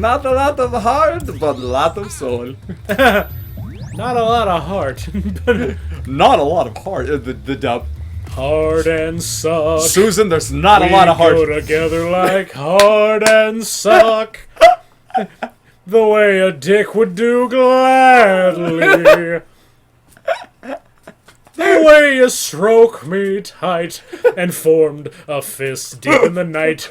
Not a lot of heart, but a lot of soul. Not a lot of heart. Not a lot of heart. The dub. Hard and suck. Susan, there's not a lot of heart. We go together like hard and suck. The way a dick would do gladly. The way you stroke me tight and formed a fist deep in the night.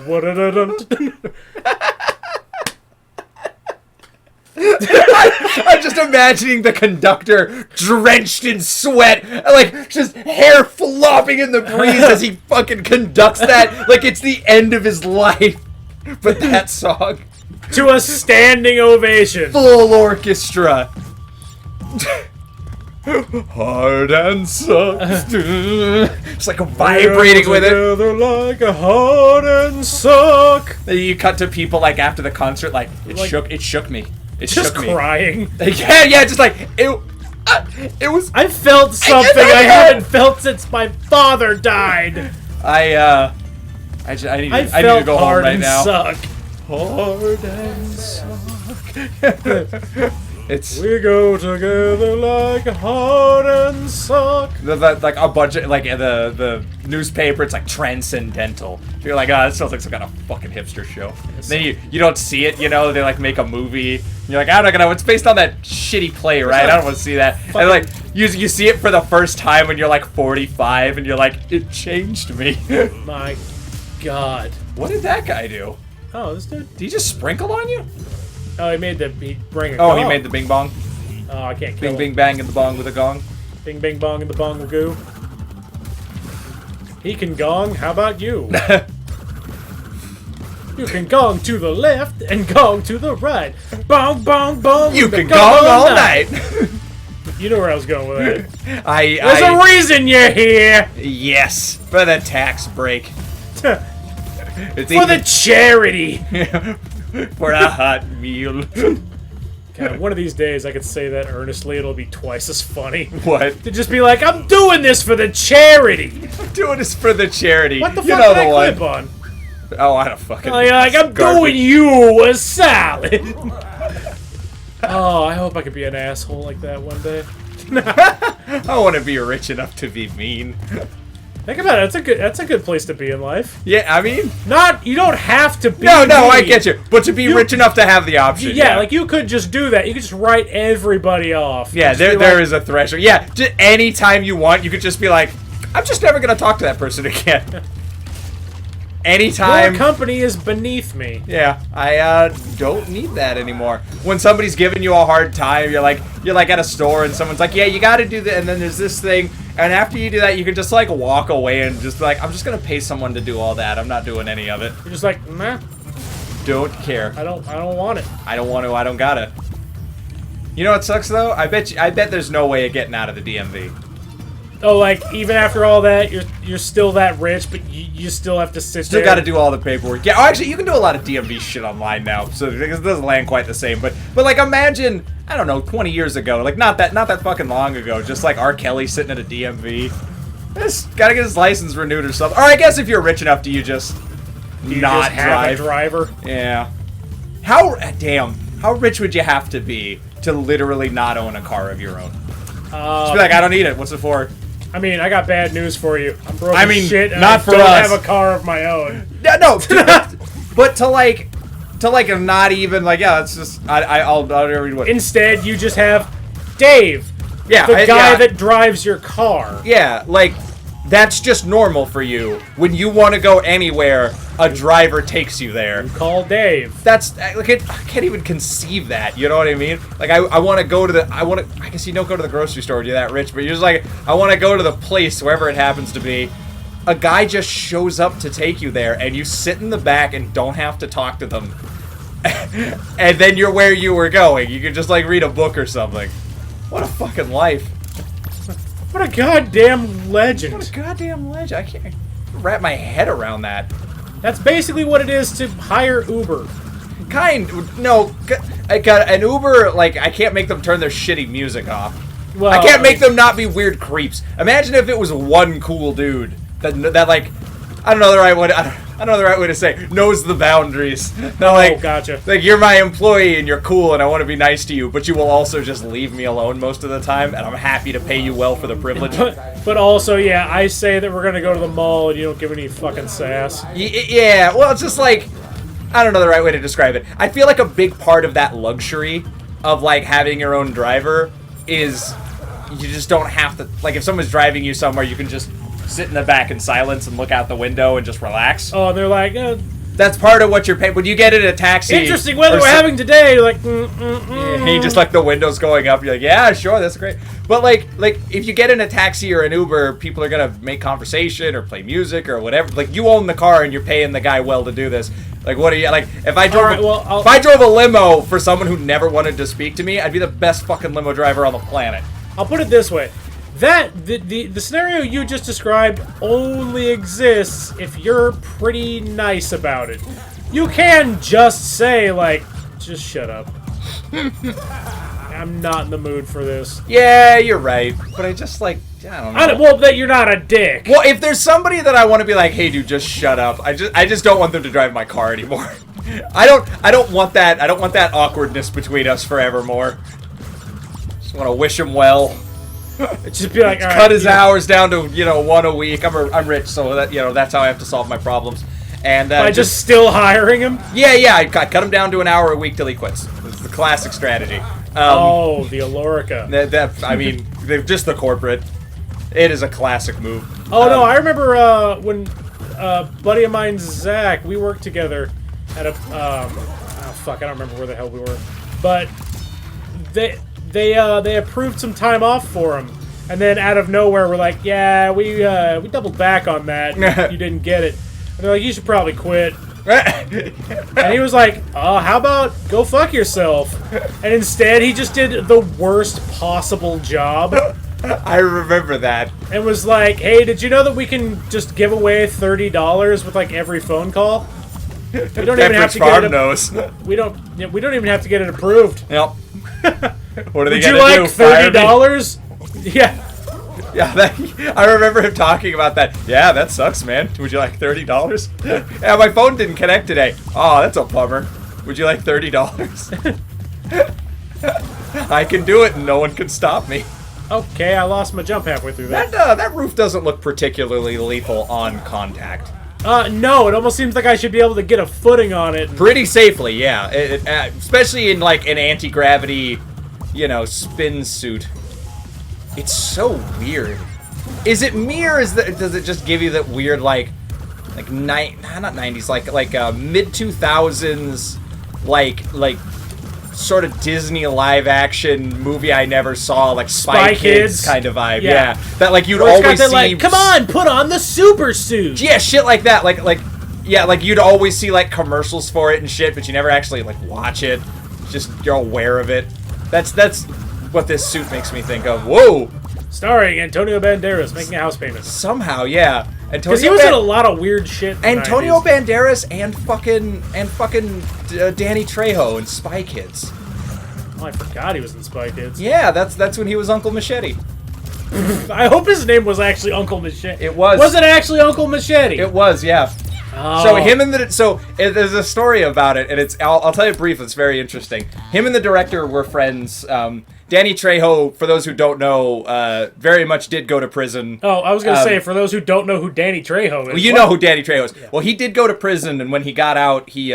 I'm just imagining the conductor drenched in sweat, like just hair flopping in the breeze as he fucking conducts that like it's the end of his life. But that song. To a standing ovation. Full orchestra. Hard and suck. It's like vibrating with it. Together like a hard and suck. Then you cut to people like after the concert, like it shook me. It just shook me. crying. Yeah, just like it was. I felt something I haven't felt since my father died. I need to go home right now. Suck. Hard and suck. We go together like hard and suck. Like a bunch of like the newspaper, it's like transcendental. You're like, oh, this sounds like some kind of fucking hipster show. Yes. Then you don't see it, you know. They like make a movie. And you're like, I don't know. It's based on that shitty play, right? I don't want to see that. And like you see it for the first time when you're like 45, and you're like, it changed me. My God. What did that guy do? Oh, this dude. Did he just sprinkle on you? Oh, he made the he made the bing bong. Oh, I can't kill him. Bing bang in the bong with a gong. Bing bing bong in the bong of goo. He can gong. How about you? You can gong to the left and gong to the right. Bong bong bong. You can gong all night. You know where I was going with that. There's a reason you're here. Yes, for the tax break. For the charity. For a hot meal. God, one of these days I could say that earnestly. It'll be twice as funny. What? To just be like, I'm doing this for the charity. I'm doing this for the charity. What the fuck you know did I one. clip on? Oh, I don't fucking know. Like, I'm doing you a salad. Oh, I hope I could be an asshole like that one day. I want to be rich enough to be mean. Think about it. That's a good place to be in life. Yeah, I mean, you don't have to be. No, mean. I get you. But to be rich enough to have the option. Yeah, like you could just do that. You could just write everybody off. Yeah, there is a threshold. Yeah, any time you want, you could just be like, I'm just never gonna talk to that person again. Anytime. Your company is beneath me. Yeah, I don't need that anymore. When somebody's giving you a hard time, you're like at a store and someone's like, yeah, you got to do that, and then there's this thing, and after you do that, you can just like walk away and just be like, I'm just gonna pay someone to do all that. I'm not doing any of it. You're just like, nah. Don't care. I don't want it. I don't want to. I don't gotta. You know what sucks though? I bet there's no way of getting out of the DMV. Oh, like, even after all that, you're still that rich, but you still have to sit there. Still got to do all the paperwork. Yeah, actually, you can do a lot of DMV shit online now, so it doesn't land quite the same. But like, imagine, I don't know, 20 years ago, like not that fucking long ago, just like R. Kelly sitting at a DMV. Just gotta get his license renewed or something. Or I guess if you're rich enough, do you just not have a driver? Yeah. How rich would you have to be to literally not own a car of your own? Just be like, I don't need it. What's it for? I mean, I got bad news for you. I'm broke as shit, and not I for don't us. have a car of my own. No, but to like not even like, yeah, it's just I'll read what. Instead, you just have Dave, the guy that drives your car. Yeah, like that's just normal for you. When you want to go anywhere, a driver takes you there. You call Dave. That's like I can't even conceive that. You know what I mean? Like I want to go to the I guess you don't go to the grocery store when you're that rich, but you're just like I want to go to the place wherever it happens to be. A guy just shows up to take you there, and you sit in the back and don't have to talk to them. And then you're where you were going. You can just like read a book or something. What a fucking life. What a goddamn legend. What a goddamn legend. I can't wrap my head around that. That's basically what it is to hire Uber. No, I got an Uber, like, I can't make them turn their shitty music off. Well, I can't make them not be weird creeps. Imagine if it was one cool dude that like, I don't know the right one. I don't know the right way to say, knows the boundaries. No, gotcha. Like, you're my employee and you're cool and I want to be nice to you, but you will also just leave me alone most of the time, and I'm happy to pay you well for the privilege. But also, yeah, I say that we're gonna go to the mall and you don't give any fucking sass. Yeah, well, it's just like, I don't know the right way to describe it. I feel like a big part of that luxury of, like, having your own driver is you just don't have to, like, if someone's driving you somewhere, you can just sit in the back in silence and look out the window and just relax. Oh, and they're like, that's part of what you're paying. When you get in a taxi... Interesting weather we're having today. You're like, You just like the windows going up. You're like, yeah, sure, that's great. But like if you get in a taxi or an Uber, people are going to make conversation or play music or whatever. Like, you own the car and you're paying the guy well to do this. Like, what are you... Like, if I drove, if I drove a limo for someone who never wanted to speak to me, I'd be the best fucking limo driver on the planet. I'll put it this way. The scenario you just described only exists if you're pretty nice about it. You can just say, like, just shut up. I'm not in the mood for this. Yeah, you're right. But I just, like, I don't know. Well, that you're not a dick. Well, if there's somebody that I want to be like, hey, dude, just shut up. I just don't want them to drive my car anymore. I don't want that. I don't want that awkwardness between us forevermore. Just want to wish him well. Just be like, all right, cut his hours down to 1 a week. I'm rich, so that that's how I have to solve my problems. And by just still hiring him. Yeah, I cut him down to an hour a week till he quits. It's the classic strategy. The Alorica. I mean, just the corporate. It is a classic move. Oh no, I remember when a buddy of mine, Zach, we worked together at a I don't remember where the hell we were, but they approved some time off for him, and then out of nowhere we're like, yeah, we doubled back on that. You didn't get it. And they're like, you should probably quit. And he was like, how about go fuck yourself? And instead he just did the worst possible job. I remember that. And was like, hey, did you know that we can just give away $30 with like every phone call? We don't even have to get it. Knows. We don't even have to get it approved. Yep. What are they Would gonna you do? like $30? Yeah. Yeah, I remember him talking about that. Yeah, that sucks, man. Would you like $30? Yeah, my phone didn't connect today. Oh, that's a bummer. Would you like $30? I can do it and no one can stop me. Okay, I lost my jump halfway through that. That roof doesn't look particularly lethal on contact. No, it almost seems like I should be able to get a footing on it. Pretty safely, yeah. Especially in like an anti-gravity, spin suit. It's so weird. Is it me or does it just give you that weird not 90s, like mid 2000s, like sort of Disney live action movie I never saw, like Spy Kids kind of vibe. Yeah. That like you'd always see like, come on, put on the super suit. Yeah, shit like that. Like you'd always see like commercials for it and shit, but you never actually like watch it. Just you're aware of it. That's what this suit makes me think of. Whoa! Starring Antonio Banderas making a house payment. Somehow, yeah. Because he was in a lot of weird shit. Antonio Banderas and fucking Danny Trejo in Spy Kids. Oh, I forgot he was in Spy Kids. Yeah, that's when he was Uncle Machete. I hope his name was actually Uncle Machete. It was. Was it actually Uncle Machete? It was, yeah. Oh. So there's a story about it, and I'll tell you briefly. It's very interesting. Him and the director were friends. Danny Trejo, for those who don't know, very much did go to prison. Oh, I was gonna say, for those who don't know who Danny Trejo is. Well, you know who Danny Trejo is. Yeah. Well, he did go to prison, and when he got out, he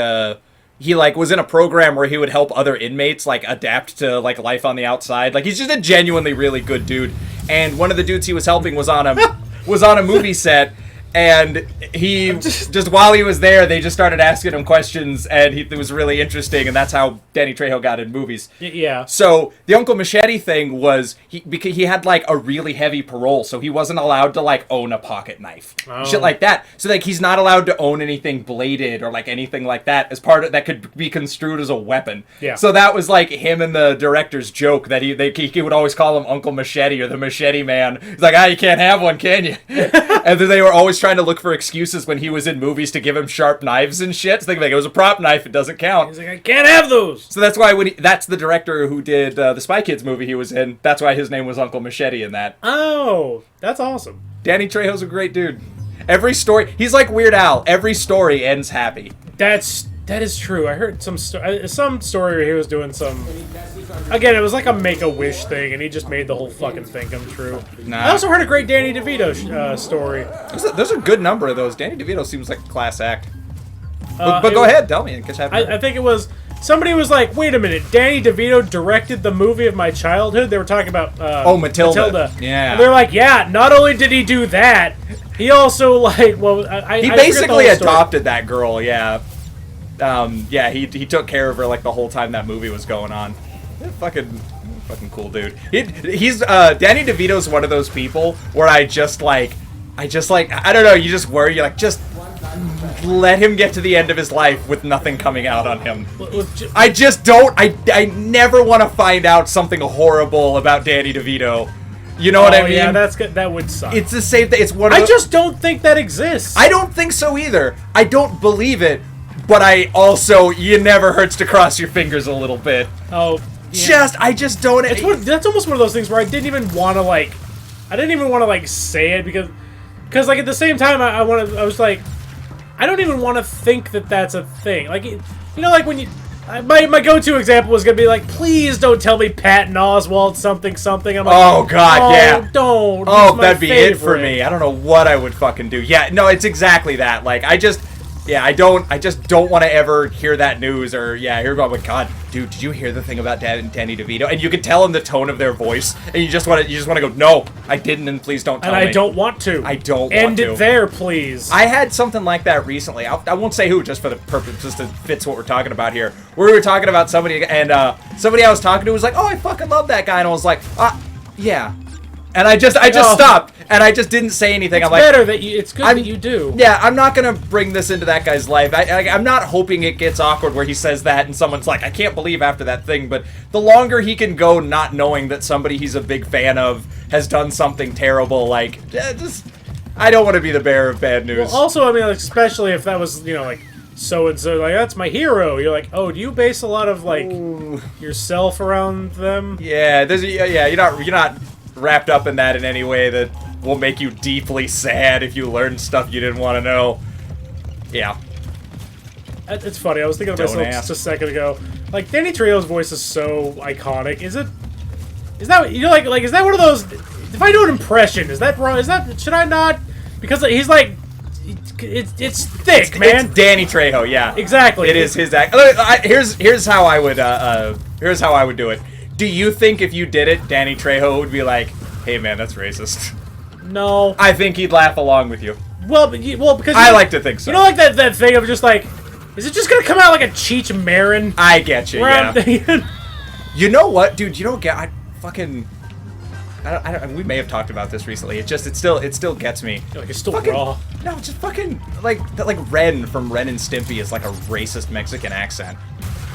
like was in a program where he would help other inmates like adapt to like life on the outside. Like he's just a genuinely really good dude. And one of the dudes he was helping was on a movie set. And he just while he was there, they just started asking him questions, and it was really interesting, and that's how Danny Trejo got in movies. Yeah. So the Uncle Machete thing was because he had like a really heavy parole, so he wasn't allowed to like own a pocket knife, shit like that. So like he's not allowed to own anything bladed or like anything like that as part of that could be construed as a weapon. Yeah. So that was like him and the director's joke that he would always call him Uncle Machete or the Machete Man. He's like, you can't have one, can you? And then they were always trying to look for excuses when he was in movies to give him sharp knives and shit. So they like, it was a prop knife, it doesn't count. He's like, I can't have those. So that's why that's the director who did the Spy Kids movie he was in. That's why his name was Uncle Machete in that. Oh, that's awesome. Danny Trejo's a great dude. Every story, he's like Weird Al. Every story ends happy. That is true. I heard some story where he was doing some. Again, it was like a Make-A-Wish thing, and he just made the whole fucking thing come true. Nah. I also heard a great Danny DeVito story. There's a good number of those. Danny DeVito seems like a class act. But go ahead, tell me. I think it was somebody was like, "Wait a minute, Danny DeVito directed the movie of my childhood." They were talking about Matilda. Yeah. And they're like, "Yeah, not only did he do that, he also like he basically adopted that girl. Yeah." He took care of her like the whole time that movie was going on. Fucking cool dude. He's Danny DeVito's one of those people where I just like I don't know, you just worry, you're like, just let him get to the end of his life with nothing coming out on him. I just don't, I never want to find out something horrible about Danny DeVito. You know what I mean? Yeah, that's good. That would suck. It's the same thing. It's one of I just don't think that exists. I don't think so either. I don't believe it. But I also, you never hurts to cross your fingers a little bit. Oh, yeah. I just don't. That's almost one of those things where I didn't even want to say it because like at the same time I was like, I don't even want to think that that's a thing. Like, you know, like when you, my go-to example was gonna be like, please don't tell me Patton Oswalt something. I'm like, oh god, yeah, don't. Oh, that'd be it for me. I don't know what I would fucking do. Yeah, no, it's exactly that. Like, I just don't want to ever hear that news or hear about, like, God, dude, did you hear the thing about Danny DeVito? And you can tell in the tone of their voice, and you just want to go, no, I didn't, and please don't tell me. And I don't want to. I don't want to. End it there, please. I had something like that recently. I won't say who, just for the purpose, just to fits what we're talking about here. Where we were talking about somebody, and somebody I was talking to was like, oh, I fucking love that guy, and I was like, yeah. And I just stopped, and I just didn't say anything. It's good that you do. Yeah, I'm not gonna bring this into that guy's life. I'm not hoping it gets awkward where he says that and someone's like, I can't believe after that thing. But the longer he can go not knowing that somebody he's a big fan of has done something terrible, like, I don't want to be the bearer of bad news. Well, also, I mean, like, especially if that was, you know, like, so-and-so, like, that's my hero. You're like, oh, do you base a lot of, like, yourself around them? Yeah, you're not wrapped up in that in any way that will make you deeply sad if you learn stuff you didn't want to know. Yeah. It's funny. I was thinking of myself just a second ago. Like, Danny Trejo's voice is so iconic. Is that, you know, like, is that one of those, if I do an impression, is that wrong? Should I not? Because he's like, it's thick, man. It's Danny Trejo, yeah. Exactly. It is his act. Here's how I would do it. Do you think if you did it, Danny Trejo would be like, hey man, that's racist? No. I think he'd laugh along with you. Well, because I like to think so. You know, like that thing of just like, is it just gonna come out like a Cheech Marin? I get you, yeah. You know what, dude? You don't get. I don't. We may have talked about this recently. It still gets me. Like, it's still fucking, raw. No, just fucking like Ren from Ren and Stimpy is like a racist Mexican accent.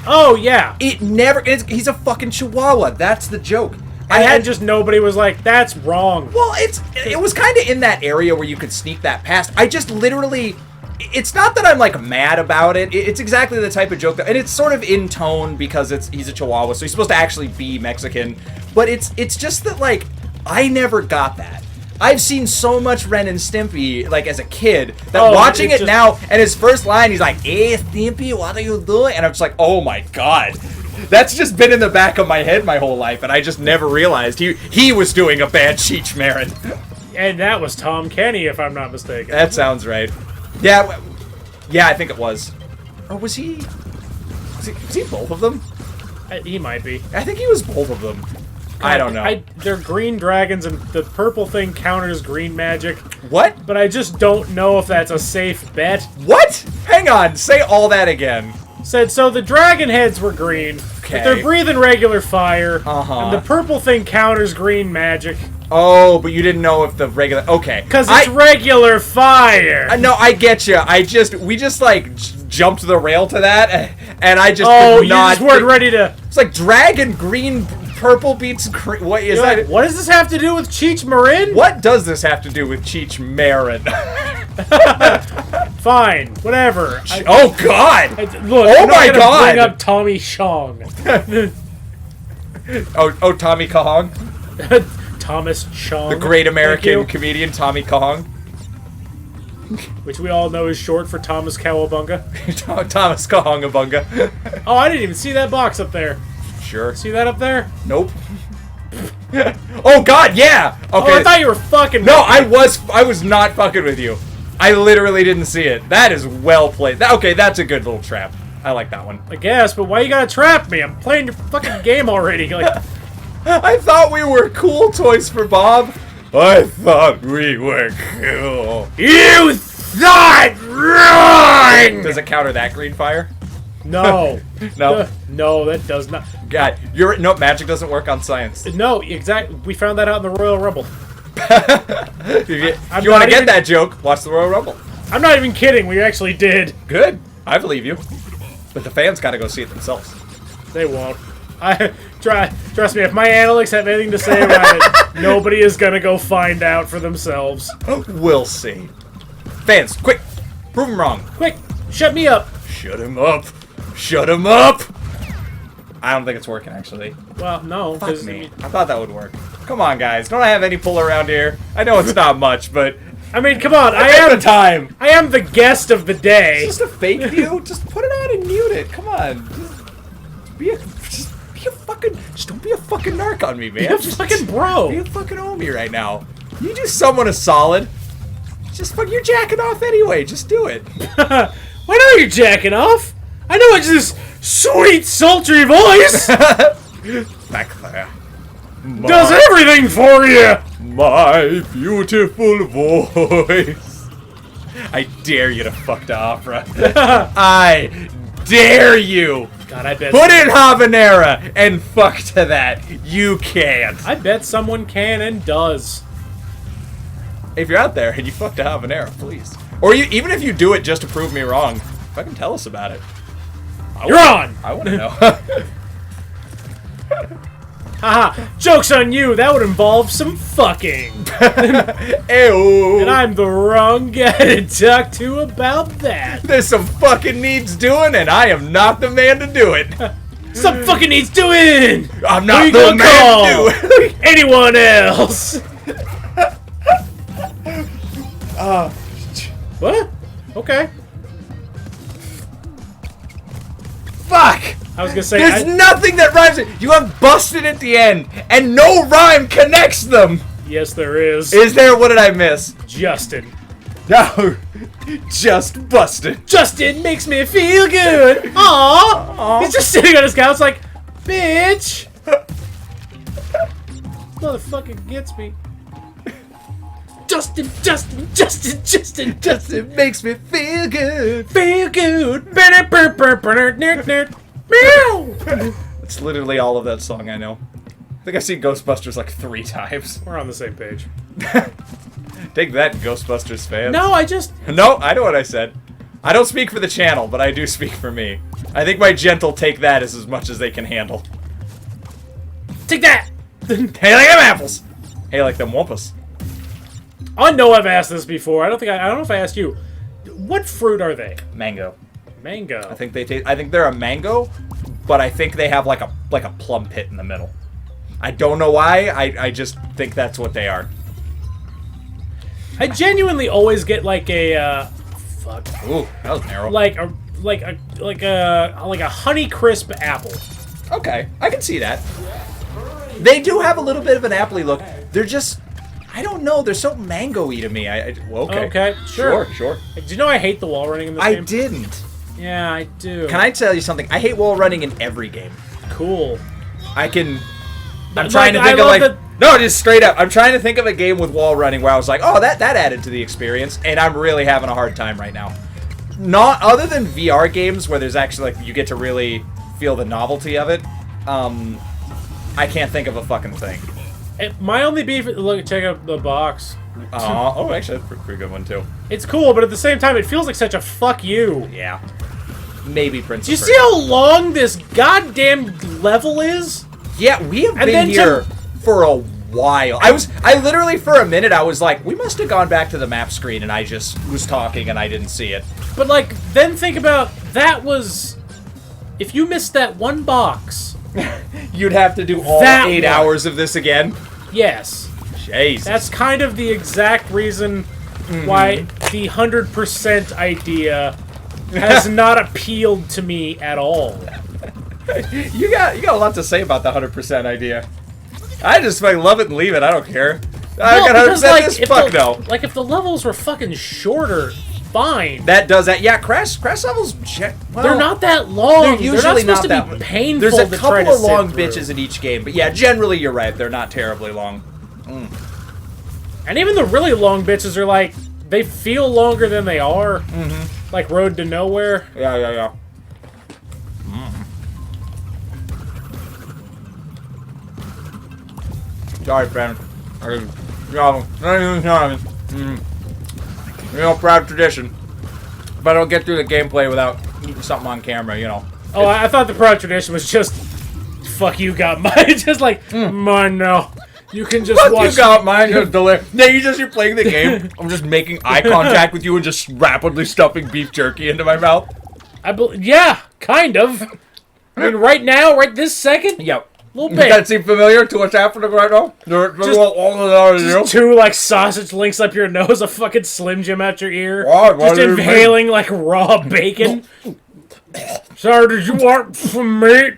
Oh yeah. He's a fucking Chihuahua. That's the joke. And just nobody was like, that's wrong. Well, it was kind of in that area where you could sneak that past. I just literally, it's not that I'm like mad about it. It's exactly the type of joke that, and it's sort of in tone because he's a Chihuahua, so he's supposed to actually be Mexican. But it's just that, like, I never got that. I've seen so much Ren and Stimpy, like, as a kid, that watching it now, and his first line, he's like, hey, Stimpy, what are you doing? And I'm just like, oh my god. That's just been in the back of my head my whole life, and I just never realized he was doing a bad Cheech Marin. And that was Tom Kenny, if I'm not mistaken. That sounds right. Yeah, I think it was. Or was he both of them? He might be. I think he was both of them. I don't know. They're green dragons, and the purple thing counters green magic. What? But I just don't know if that's a safe bet. What? Hang on, say all that again. Said, so the dragon heads were green, okay, but they're breathing regular fire, uh-huh, and the purple thing counters green magic. Oh, but you didn't know if the regular... Okay. Because it's regular fire! No, I get you. We just, like, jumped the rail to that, and I just could not... you just weren't ready to... It's like dragon green... Purple beats green. What is that? Like, what does this have to do with Cheech Marin? What does this have to do with Cheech Marin? Fine, whatever. Oh God! Look, oh my God! Bring up Tommy Chong. oh, Tommy Kahong. Thomas Chong. The great American comedian Tommy Kahong. which we all know is short for Thomas Cowabunga. Thomas Kahongabunga. Oh, I didn't even see that box up there. Sure. See that up there? Nope. Oh God, yeah. Okay. Oh, I thought you were fucking. No, I was not fucking with you. I literally didn't see it. That is well played. Okay, that's a good little trap. I like that one. I guess, but why you gotta trap me? I'm playing your fucking game already. Like, I thought we were cool, Toys for Bob. I thought we were cool. you thought wrong. Does it counter that green fire? No. No. No, that does not. God, magic doesn't work on science. No, exactly. We found that out in the Royal Rumble. If you want to get that joke, watch the Royal Rumble. I'm not even kidding. We actually did. Good. I believe you. But the fans got to go see it themselves. They won't. Trust me, if my analytics have anything to say about it, nobody is gonna go find out for themselves. We'll see. Fans, quick! Prove him wrong. Quick, shut me up. Shut him up. Shut him up! I don't think it's working, actually. Well, no. Fuck me. I thought that would work. Come on, guys. Don't I have any pull around here? I know it's not much, but... I mean, come on. I am the time. I am the guest of the day. It's just a fake view. Just put it on and mute it. Come on. Just don't be a fucking narc on me, man. Be a fucking bro. Be a fucking homie right now. You do someone a solid. You're jacking off anyway. Just do it. I know you're jacking off. I know it's this sweet, sultry voice. Back there. Does everything for you. My beautiful voice. I dare you to fuck the opera. I dare you. God, I bet. Put in habanera and fuck to that. You can't. I bet someone can and does. If you're out there and you fucked a habanera, please. Or even if you do it just to prove me wrong, fucking tell us about it. You're on! I want to know. Haha, joke's on you, that would involve some fucking. Ew. And I'm the wrong guy to talk to about that. There's some fucking needs doing, and I am not the man to do it. Some fucking needs doing! I'm not the man to do it. Anyone else? What? Okay. Fuck! I was gonna say there's nothing that rhymes it. You have busted at the end, and no rhyme connects them. Yes, there is. Is there? What did I miss? Justin. No, just busted. Justin makes me feel good. Aww. He's just sitting on his couch like, bitch. Motherfucker gets me. Justin makes me feel good. Feel good. It's literally all of that song I know. I think I've seen Ghostbusters like 3 times. We're on the same page. Take that, Ghostbusters fans. No, No, I know what I said. I don't speak for the channel, but I do speak for me. I think my gentle take that is as much as they can handle. Take that! Hey, like them apples! Hey, like them wampus. I know I've asked this before. I don't know if I asked you. What fruit are they? Mango. Mango. I think they're a mango, but I think they have like a plum pit in the middle. I don't know why. I just think that's what they are. I genuinely always get like a fuck. Ooh, that was narrow. Like a Honeycrisp apple. Okay, I can see that. They do have a little bit of an appley look. They're just, I don't know. They're so mango-y to me. Okay, sure. Sure. Do you know I hate the wall running in this game? I didn't. Yeah, I do. Can I tell you something? I hate wall running in every game. Cool. I'm trying to think of no, just straight up. I'm trying to think of a game with wall running where I was like, oh, that added to the experience, and I'm really having a hard time right now. Not other than VR games where there's actually like you get to really feel the novelty of it. I can't think of a fucking thing. My only beef. Look, check out the box. Oh, actually, that's a pretty good one too. It's cool, but at the same time, it feels like such a fuck you. Yeah. Maybe Prince. Do you see how long this goddamn level is? Yeah, we have been here for a while. I literally for a minute I was like, we must have gone back to the map screen, and I just was talking and I didn't see it. But like, then think about that was, if you missed that one box, you'd have to do all 8 hours of this again. Yes. Jesus. That's kind of the exact reason why the 100% idea has not appealed to me at all. You got a lot to say about the 100% idea. I just like love it and leave it. I don't care. I got 100% like, this. Fuck no. Like if the levels were fucking shorter, fine. That does that. Yeah, crash levels. Well, they're not that long. They're usually not not supposed that to be painful. There's a to try couple to of long sit through. bitches in each game, but yeah, generally you're right. They're not terribly long. And even the really long bitches are like, they feel longer than they are. Mm-hmm. Like Road to Nowhere. Yeah. Sorry, friend. Proud tradition. If I don't get through the gameplay without eating something on camera, you know. Oh, I thought the proud tradition was just, fuck you, got mine. Just like, mine now. You can just Fuck watch. You got mine. You're you're playing the game. I'm just making eye contact with you and just rapidly stuffing beef jerky into my mouth. Yeah, kind of. I mean, right now, right this second? Yep. A little Does bit. that seem familiar to what's happening right now? Just two, like, sausage links up your nose, a fucking Slim Jim out your ear. Just inhaling, like, raw bacon. Sorry, did you want some meat?